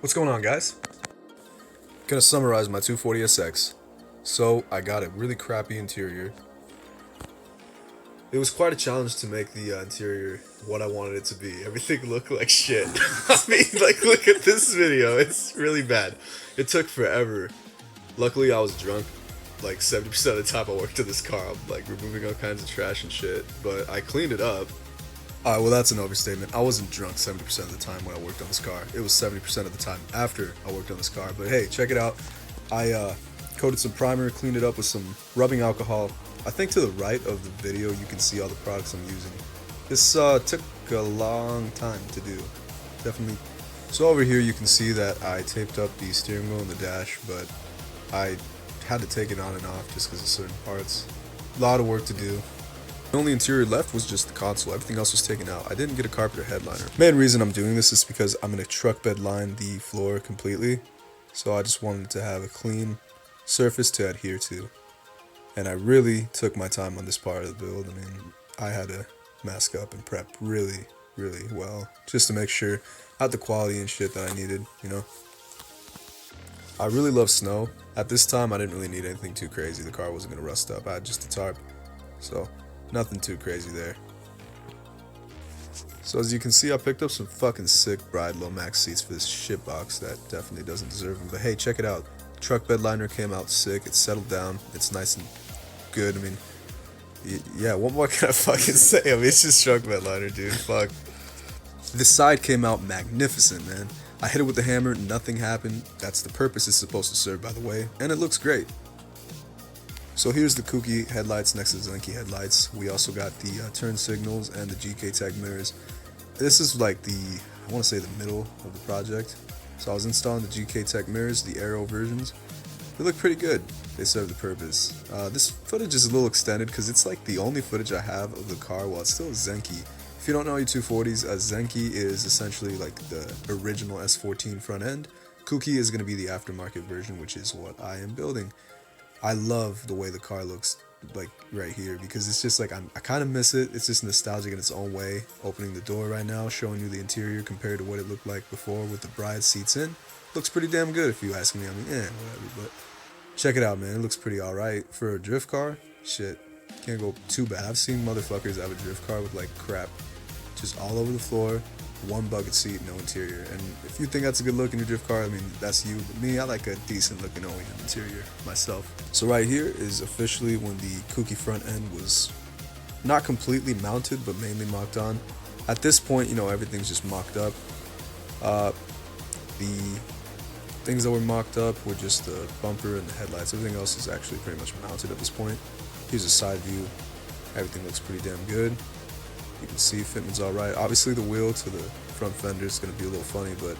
What's going on, guys? Gonna summarize my 240SX. So I got a really crappy interior. It was quite a challenge to make the interior what I wanted it to be. Everything looked like shit. I mean, like, look at this video. It's really bad. It took forever. Luckily, I was drunk. Like 70% of the time I worked on this car, I'm like removing all kinds of trash and shit. But I cleaned it up. Well, that's an overstatement. I wasn't drunk 70% of the time when I worked on this car. It was 70% of the time after I worked on this car. But hey, check it out. I coated some primer, cleaned it up with some rubbing alcohol. I think to the right of the video you can see all the products I'm using. This took a long time to do. Definitely. So over here you can see that I taped up the steering wheel and the dash, but I had to take it on and off just because of certain parts. A lot of work to do. The only interior left was just the console. Everything else was taken out. I didn't get a carpet or headliner. Main reason I'm doing this is because I'm going to truck bed line the floor completely. So I just wanted to have a clean surface to adhere to. And I really took my time on this part of the build. I mean, I had to mask up and prep really well just to make sure I had the quality and shit that I needed, you know. I really love snow. At this time, I didn't really need anything too crazy. The car wasn't going to rust up. I had just a tarp. So nothing too crazy there. So as you can see, I picked up some fucking sick Bride Low Max seats for this shit box that definitely doesn't deserve them. But hey, check it out. Truck bed liner came out sick. It's settled down. It's nice and good. I mean, yeah, what more can I fucking say? I mean, it's just truck bed liner, dude. Fuck. This side came out magnificent, man. I hit it with the hammer. Nothing happened. That's the purpose it's supposed to serve, by the way. And it looks great. So here's the kouki headlights next to the zenki headlights. We also got the turn signals and the GK tag mirrors. This is like I want to say the middle of the project. So I was installing the GK tech mirrors, the aero versions. They look pretty good. They serve the purpose. This footage is a little extended because it's like the only footage I have of the car while it's still a zenki. If you don't know your 240s, a zenki is essentially like the original S14 front end. Kouki is going to be the aftermarket version, which is what I am building. I love the way the car looks like right here because it's just like I kind of miss it. It's just nostalgic in its own way. Opening the door right now, showing you the interior compared to what it looked like before with the bride seats in. Looks pretty damn good if you ask me. I mean, whatever, but check it out, man. It looks pretty alright. For a drift car, shit, can't go too bad. I've seen motherfuckers have a drift car with like crap just all over the floor, one bucket seat, no interior. And if you think that's a good look in your drift car, I mean, that's you. But me, I like a decent looking OEM interior myself. So right here is officially when the kouki front end was not completely mounted, but mainly mocked on. At this point, you know, everything's just mocked up. The things that were mocked up were just the bumper and the headlights. Everything else is actually pretty much mounted at this point. Here's a side view. Everything looks pretty damn good. You can see fitment's alright. Obviously the wheel to the front fender is going to be a little funny, but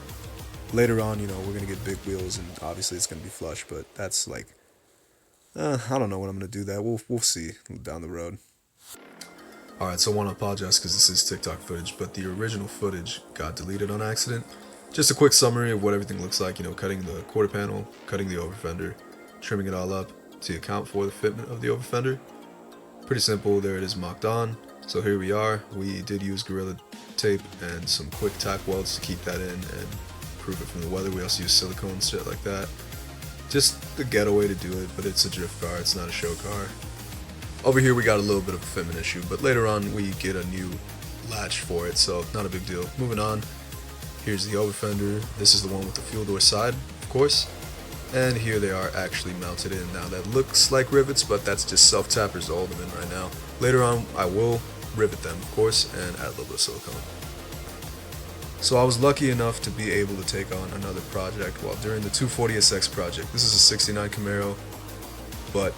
later on, you know, we're going to get big wheels and obviously it's going to be flush, but that's like, I don't know when I'm going to do that. We'll see down the road. Alright, so I want to apologize because this is TikTok footage, but the original footage got deleted on accident. Just a quick summary of what everything looks like, you know, cutting the quarter panel, cutting the over fender, trimming it all up to account for the fitment of the over fender. Pretty simple, there it is mocked on. So here we are. We did use Gorilla tape and some quick tack welds to keep that in and prove it from the weather. We also use silicone, shit like that. Just the ghetto way to do it, but it's a drift car, it's not a show car. Over here we got a little bit of a fitment issue, but later on we get a new latch for it, so not a big deal. Moving on, here's the over fender. This is the one with the fuel door side, of course. And here they are actually mounted in. Now that looks like rivets, but that's just self-tappers to hold them in right now. Later on, I will rivet them, of course, and add a little bit of silicone. So I was lucky enough to be able to take on another project while during the 240SX project. This is a 69 Camaro, but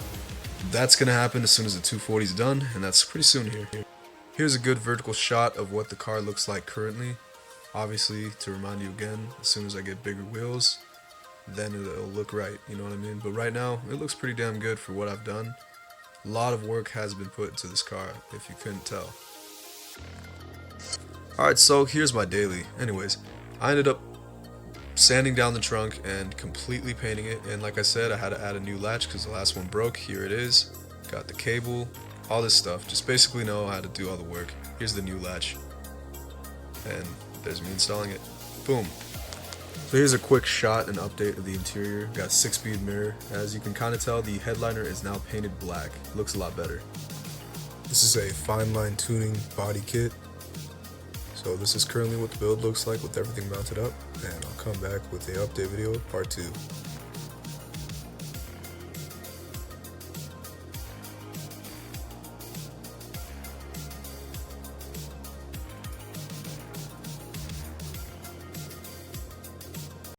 that's going to happen as soon as the 240 is done, and that's pretty soon here. Here's a good vertical shot of what the car looks like currently. Obviously, to remind you again, as soon as I get bigger wheels, then it'll look right, you know what I mean? But right now, it looks pretty damn good for what I've done. A lot of work has been put into this car, if you couldn't tell. Alright, so here's my daily. Anyways, I ended up sanding down the trunk and completely painting it. And like I said, I had to add a new latch because the last one broke. Here it is. Got the cable, all this stuff. Just basically know how to do all the work. Here's the new latch. And there's me installing it. Boom. So here's a quick shot and update of the interior. Got 6-speed mirror. As you can kind of tell, the headliner is now painted black. Looks a lot better. This is a fine line tuning body kit. So this is currently what the build looks like with everything mounted up, and I'll come back with the update video part 2.